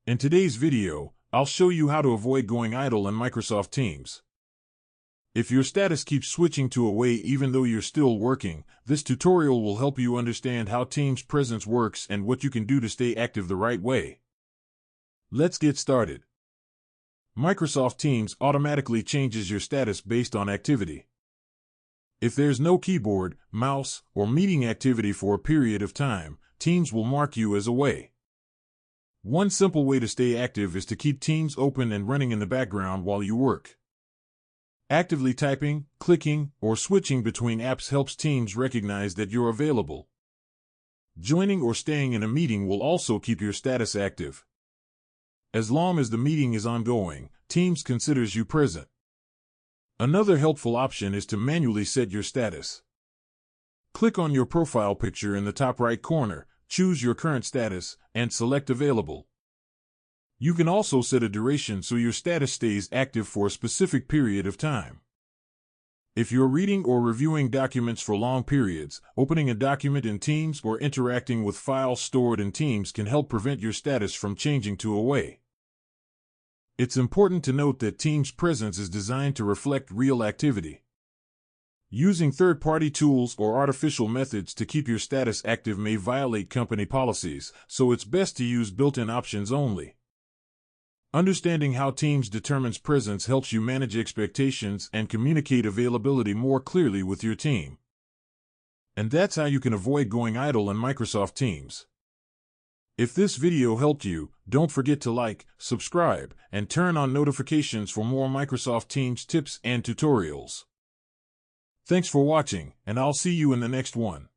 In today's video, I'll show you how to avoid going idle in Microsoft Teams. If your status keeps switching to away even though you're still working, this tutorial will help you understand how Teams presence works and what you can do to stay active the right way. Let's get started. Microsoft Teams automatically changes your status based on activity. If there's no keyboard, mouse, or meeting activity for a period of time, Teams will mark you as away. One simple way to stay active is to keep Teams open and running in the background while you work. Actively typing, clicking, or switching between apps helps Teams recognize that you're available. Joining or staying in a meeting will also keep your status active. As long as the meeting is ongoing, Teams considers you present. Another helpful option is to manually set your status. Click on your profile picture in the top right corner, choose your current status, and select Available. You can also set a duration so your status stays active for a specific period of time. If you're reading or reviewing documents for long periods, opening a document in Teams or interacting with files stored in Teams can help prevent your status from changing to away. It's important to note that Teams presence is designed to reflect real activity. Using third-party tools or artificial methods to keep your status active may violate company policies, so it's best to use built-in options only. Understanding how Teams determines presence helps you manage expectations and communicate availability more clearly with your team. And that's how you can avoid going idle in Microsoft Teams. If this video helped you, don't forget to like, subscribe, and turn on notifications for more Microsoft Teams tips and tutorials. Thanks for watching, and I'll see you in the next one.